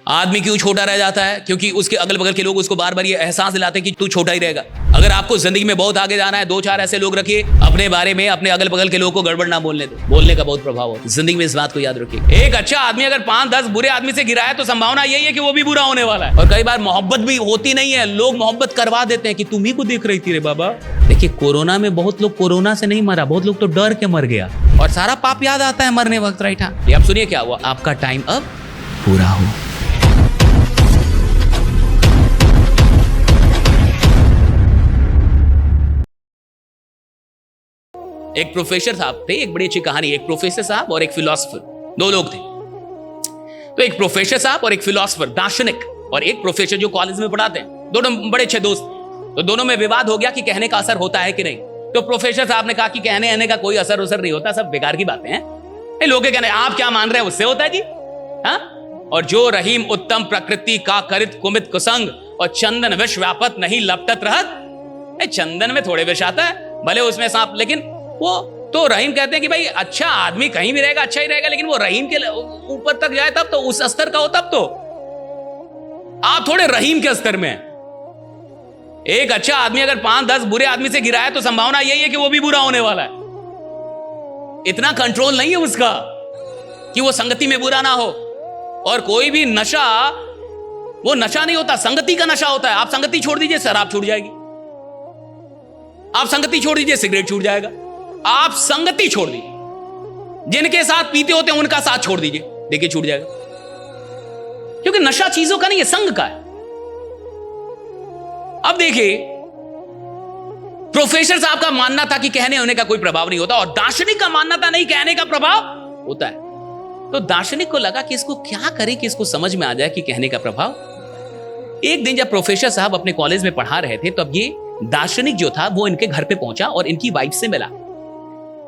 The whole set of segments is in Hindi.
आदमी क्यों छोटा रह जाता है? क्योंकि उसके अगल बगल के लोग उसको बार बार ये एहसास दिलाते हैं कि तू छोटा ही रहेगा। अगर आपको जिंदगी में बहुत आगे जाना है, दो चार ऐसे लोग रखिए अपने बारे में, अपने अगल बगल के लोगों को गड़बड़ ना बोलने दो। बोलने का बहुत प्रभाव होता है जिंदगी में, इस बात को याद रखिए। एक अच्छा आदमी अगर 5-10 बुरे आदमी से गिरा है तो संभावना यही है कि वो भी बुरा होने वाला है। और कई बार मोहब्बत भी होती नहीं है, लोग मोहब्बत करवा देते हैं कि तुम ही को देख रही थी रे बाबा। देखिए, कोरोना में बहुत लोग कोरोना से नहीं मरा, बहुत लोग तो डर के मर गया और सारा पाप याद आता है मरने वक्त, राइट? हाँ, ये आप सुनिए क्या हुआ। आपका टाइम अब पूरा हो। एक प्रोफेसर साहब थे, एक बड़ी अच्छी कहानी। एक प्रोफेसर साहब और एक फिलोसोफर, दो लोग थे। तो एक प्रोफेसर साहब और एक फिलोसोफर, दार्शनिक, और एक प्रोफेसर जो कॉलेज में पढ़ाते हैं, दोनों बड़े अच्छे दोस्त। तो दोनों में विवाद हो गया कि कहने का असर होता है कि नहीं। तो प्रोफेसर साहब ने कहा कि कहने आने का कोई असर नहीं होता, सब बेकार की बातें हैं। लोग कहने आप क्या मान रहे हैं उससे होता है जी। हाँ, और जो रहीम उत्तम प्रकृति का करित कुमित कुसंग, और चंदन विष व्यापत नहीं लपटत रहत। चंदन में थोड़े विष आता है, भले उसमें सांप, लेकिन वो तो रहीम कहते हैं कि भाई अच्छा आदमी कहीं भी रहेगा अच्छा ही रहेगा, लेकिन वो रहीम के ऊपर तक जाए तब तो, उस स्तर का हो तब तो। आप थोड़े रहीम के स्तर में। एक अच्छा आदमी अगर 5-10 बुरे आदमी से गिरा है तो संभावना यही है कि वो भी बुरा होने वाला है। इतना कंट्रोल नहीं है उसका कि वो संगति में बुरा ना हो। और कोई भी नशा वो नशा नहीं होता, संगति का नशा होता है। आप संगति छोड़ दीजिए, शराब छूट जाएगी। आप संगति छोड़ दीजिए, सिगरेट छूट जाएगा। आप संगति छोड़ दीजिए, जिनके साथ पीते होते हैं उनका साथ छोड़ दीजिए, देखिए छूट जाएगा। क्योंकि नशा चीजों का नहीं है, संग का है। अब देखिए, प्रोफेसर साहब का मानना था कि कहने होने का कोई प्रभाव नहीं होता, और दार्शनिक का मानना था नहीं, कहने का प्रभाव होता है। तो दार्शनिक को लगा कि इसको क्या करें कि इसको समझ में आ जाए कि कहने का प्रभाव। एक दिन जब प्रोफेसर साहब अपने कॉलेज में पढ़ा रहे थे, तब ये दार्शनिक जो था वो इनके घर पे पहुंचा और इनकी वाइफ से मिला।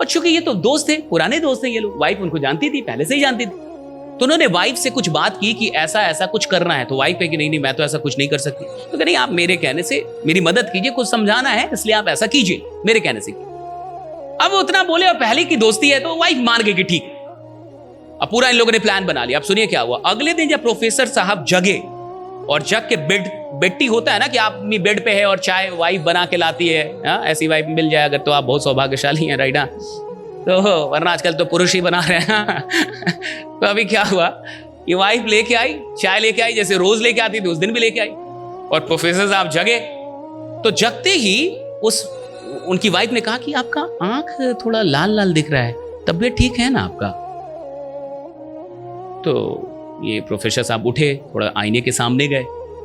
और चूंकि ये तो दोस्त थे, पुराने दोस्त थे ये लोग, वाइफ उनको जानती थी, पहले से ही जानती थी। तो उन्होंने वाइफ से कुछ बात की कि ऐसा ऐसा कुछ करना है। तो वाइफ है कि नहीं नहीं, मैं तो ऐसा कुछ नहीं कर सकती। तो नहीं, आप मेरे कहने से मेरी मदद कीजिए, कुछ समझाना है, इसलिए आप ऐसा कीजिए, मेरे कहने से। अब वो उतना बोले और पहले की दोस्ती है तो वाइफ मान गई कि ठीक है। अब पूरा इन लोगों ने प्लान बना लिया। अब सुनिए क्या हुआ। अगले दिन जब प्रोफेसर साहब जगे और जग के बेटी होता है ना कि आप अपनी बेड पे है और चाय वाइफ बना के लाती है, ऐसी वाइफ मिल जाए अगर तो आप बहुत सौभाग्यशाली हैं, राइट? तो वरना आजकल तो पुरुष ही बना रहे हैं। तो अभी क्या हुआ, ये वाइफ लेके आई, चाय लेके आई, जैसे रोज लेके आती थी उस दिन भी लेके आई। और प्रोफेसर साहब जगे, तो जगते ही उनकी वाइफ ने कहा कि आपका आंख थोड़ा लाल लाल दिख रहा है, तबीयत ठीक है ना आपका? तो ये प्रोफेसर साहब उठे, थोड़ा आईने के सामने गए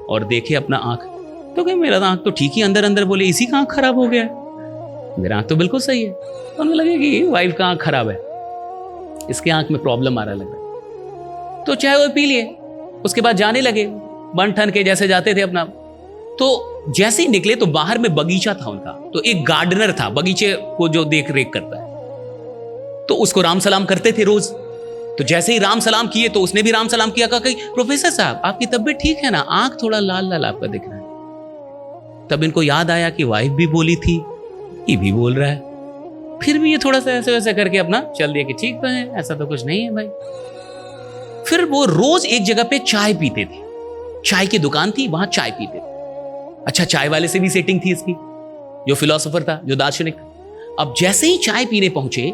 और देखे अपना आंख। तो कहे मेरा आंख तो ठीक ही, अंदर अंदर बोले इसी का आंख खराब हो गया है, मेरा आंख तो बिल्कुल सही है। तो उन्हें लगे कि वाइफ का आंख खराब है, इसके आंख में प्रॉब्लम आ रहा लग रहा है। तो चाय वो पी लिए, उसके बाद जाने लगे बन ठन के जैसे जाते थे अपना। तो जैसे ही निकले तो बाहर में बगीचा था उनका। तो एक गार्डनर था बगीचे को जो देख रेख करता है, तो उसको राम सलाम करते थे रोज। तो जैसे ही राम सलाम किए तो उसने भी राम सलाम किया, कहा कि प्रोफेसर साहब आपकी तबीयत ठीक है ना, आंख थोड़ा लाल लाल आपका दिख रहा है। तब इनको याद आया कि वाइफ भी बोली थी, ये भी बोल रहा है। फिर भी ये थोड़ा सा ऐसे वैसे करके अपना चल दिया कि ठीक तो है, ऐसा तो कुछ नहीं है भाई। फिर वो रोज एक जगह पे चाय पीते थे, चाय की दुकान थी, वहां चाय पीते थे। अच्छा, चाय वाले से भी सेटिंग थी इसकी, जो फिलोसोफर था, जो दार्शनिक। अब जैसे ही चाय पीने पहुंचे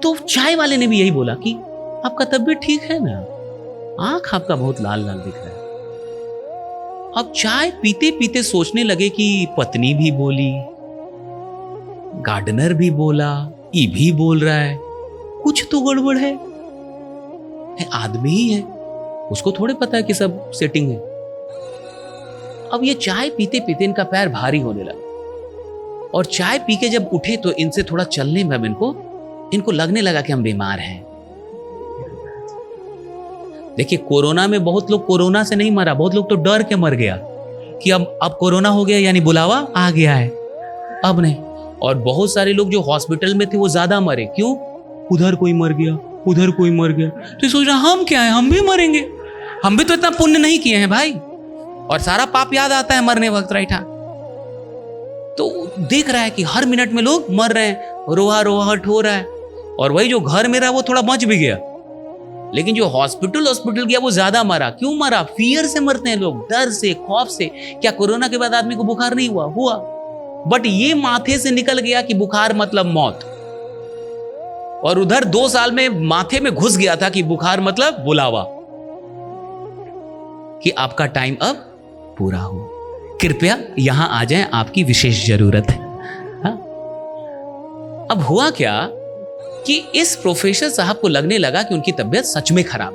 तो चाय वाले ने भी यही बोला कि आपका तबीयत ठीक है ना, आंख आपका बहुत लाल लाल दिख रहा है। अब चाय पीते पीते सोचने लगे कि पत्नी भी बोली, गार्डनर भी बोला, ये भी बोल रहा है, कुछ तो गड़बड़ है। आदमी ही है, उसको थोड़े पता है कि सब सेटिंग है। अब ये चाय पीते पीते इनका पैर भारी होने लगा, और चाय पी के जब उठे तो इनसे थोड़ा चलने में इनको लगने लगा कि हम बीमार हैं। देखिए, कोरोना में बहुत लोग कोरोना से नहीं मरा, बहुत लोग तो डर के मर गया कि अब कोरोना हो गया, यानी बुलावा आ गया है, अब नहीं। और बहुत सारे लोग जो हॉस्पिटल में थे वो ज्यादा मरे। क्यों? उधर कोई मर गया, उधर कोई मर गया, तो ये सोच रहा हम क्या है, हम भी मरेंगे, हम भी तो इतना पुण्य नहीं किए हैं भाई। और सारा पाप याद आता है मरने वक्त, राइट? तो देख रहा है कि हर मिनट में लोग मर रहे हैं, रोहा रोहाहट हो रहा है। और वही जो घर में रहा वो थोड़ा बच भी गया, लेकिन जो हॉस्पिटल गया वो ज्यादा मरा। क्यों मरा? फियर से मरते हैं लोग, डर से, खौफ से। क्या कोरोना के बाद आदमी को बुखार नहीं हुआ? बट ये माथे से निकल गया कि बुखार मतलब मौत, और उधर 2 साल में माथे में घुस गया था कि बुखार मतलब बुलावा, कि आपका टाइम अब पूरा हो, कृपया यहां आ जाएं, आपकी विशेष जरूरत है। हाँ? अब हुआ क्या कि इस प्रोफेसर साहब को लगने लगा कि उनकी तबीयत सच में खराब,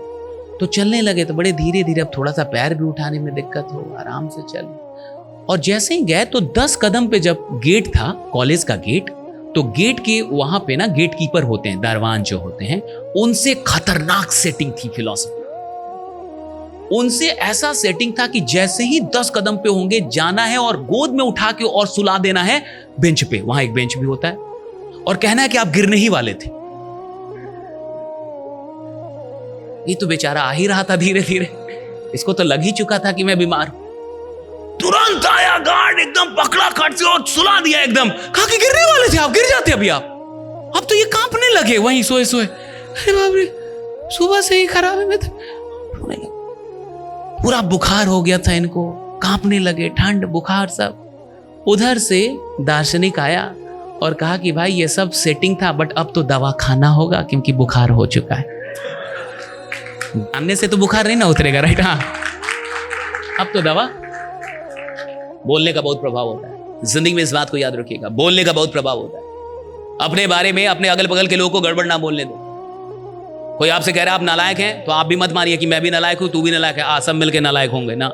तो चलने लगे। तो बड़े धीरे धीरे, अब थोड़ा सा पैर भी उठाने में दिक्कत हो, आराम से चले। और जैसे ही गए तो 10 कदम पे जब गेट था, कॉलेज का गेट, तो गेट के वहां पे ना गेट कीपर होते हैं, दरवान जो होते हैं, उनसे खतरनाक सेटिंग थी फिलॉसफी। उनसे ऐसा सेटिंग था कि जैसे ही 10 कदम पे होंगे, जाना है और गोद में उठा के और सुला देना है बेंच पे। वहां एक बेंच भी होता है, और कहना है कि आप गिरने ही वाले थे। ये तो बेचारा आ ही रहा था धीरे धीरे, इसको तो लग ही चुका था कि मैं बीमार हूं। तुरंत आया गार्ड, एकदम पकड़ा खट से और सुला दिया एकदम। कहा कि गिरने वाले थे आप, गिर जाते अभी आप। अब तो ये कांपने लगे वहीं सोए सोए। अरे बाप रे, सुबह से ही खराब है। मैं तो पूरा बुखार हो गया था इनको, कांपने लगे, ठंड बुखार सब। उधर से दार्शनिक आया और कहा कि भाई ये सब सेटिंग था, बट अब तो दवा खाना होगा क्योंकि बुखार हो चुका है। जानने से तो बुखार नहीं ना उतरेगा, राइट? हाँ, अब तो दवा। बोलने का बहुत प्रभाव होता है जिंदगी में, इस बात को याद रखिएगा, बोलने का बहुत प्रभाव होता है। अपने बारे में, अपने अगल बगल के लोगों को गड़बड़ ना बोलने दो। कोई आपसे कह रहा है आप नालायक हैं, तो आप भी मत मानिए कि मैं भी नालायक हूं, तू भी नालायक है। सब मिलकर नालायक होंगे ना।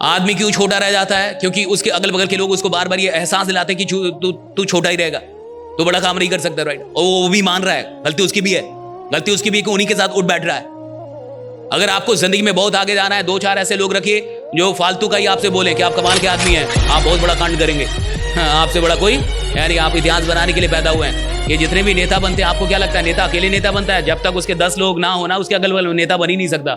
आदमी क्यों छोटा रह जाता है? क्योंकि उसके अगल बगल के लोग उसको बार बार ये एहसास दिलाते हैं कि तू छोटा ही रहेगा, तू बड़ा काम नहीं कर सकता, राइट? और वो भी मान रहा है गलती उसकी भी है, गलती उसकी भी कि उन्हीं के साथ उठ बैठ रहा है। अगर आपको जिंदगी में बहुत आगे जाना है, 2-4 ऐसे लोग रखिए जो फालतू का ही आपसे बोले कि आप कमाल के आदमी हैं, आप बहुत बड़ा कांड करेंगे। आपसे बड़ा कोई, यानी आप इतिहास बनाने के लिए पैदा हुए हैं। ये जितने भी नेता बनते हैं, आपको क्या लगता है नेता अकेले नेता बनता है? जब तक उसके 10 लोग ना होना, उसके अगल बगल नेता बन ही नहीं सकता।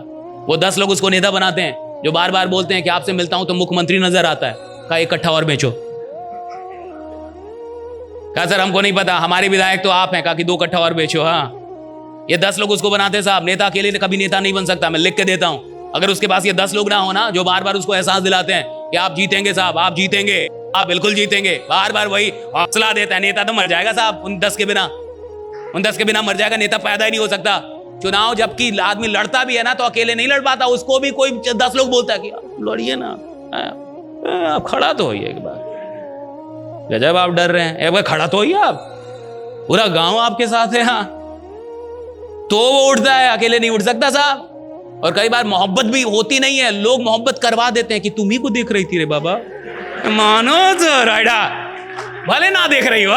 वो 10 लोग उसको नेता बनाते हैं, जो बार बार बोलते हैं कि आपसे मिलता हूं तो मुख्यमंत्री नजर आता है। का एक कट्ठा और बेचो। कहा सर हमको नहीं पता, हमारे विधायक तो आप हैं। कहा कि 2 कट्ठा और बेचो। हाँ, ये 10 लोग उसको बनाते हैं साहब। नेता अकेले कभी नेता नहीं बन सकता, मैं लिख के देता हूं। अगर उसके पास ये 10 लोग ना होना जो बार बार उसको एहसास दिलाते हैं कि आप जीतेंगे साहब, आप जीतेंगे, आप बिल्कुल जीतेंगे, बार बार वही हौसला देता है, नेता तो मर जाएगा साहब उन 10 के बिना। उन 10 के बिना मर जाएगा, नेता पैदा ही नहीं हो सकता। चुनाव जबकि आदमी लड़ता भी है ना, तो अकेले नहीं लड़ पाता, उसको भी कोई 10 लोग बोलता है कि लड़िए ना, आप खड़ा तो होइए एक बार। गजब आप डर रहे हैं, एक बार खड़ा तो होइए आप, पूरा गांव आपके साथ है। हाँ, तो वो उठता है, अकेले नहीं उठ सकता साहब। और कई बार मोहब्बत भी होती नहीं है, लोग मोहब्बत करवा देते हैं कि तुम ही को देख रही थी रे बाबा, मानो तो राइडा, भले ना देख रही हो।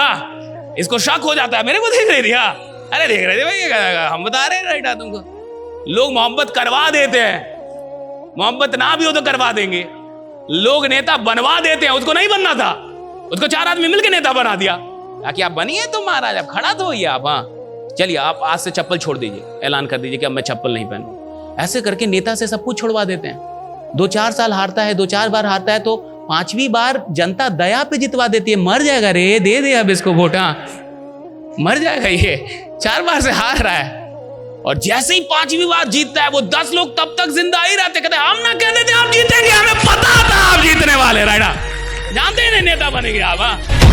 इसको शक हो जाता है मेरे को देख रही थी। अरे देख रहे थे भाई, हम बता रहे हैं राइडा तुमको। लोग मोहब्बत करवा देते हैं, मोहब्बत ना भी हो तो करवा देंगे। लोग नेता बनवा देते हैं, उसको नहीं बनना था, उसको 4 आदमी मिलकर नेता बना दिया ताकि आप बनिए तो महाराज, आप खड़ा तो होइए आप। हाँ चलिए, आप आज से चप्पल छोड़ दीजिए, ऐलान कर दीजिए कि अब मैं चप्पल नहीं पहनूंगा। ऐसे करके नेता से सब कुछ छोड़वा देते हैं। 2-4 साल हारता है, 2-4 बार हारता है, तो 5वीं बार जनता दया पे जितवा देती है। मर जाएगा रे, दे दे अब इसको वोट, मर जाएगा ये, 4 बार से हार रहा है। और जैसे ही 5वीं बार जीतता है, वो 10 लोग तब तक जिंदा ही रहते, कहते हम ना कहते थे आप जीतेंगे, हमें पता था आप जीतने वाले, राइडा जानते हैं नेता बनेंगे आप।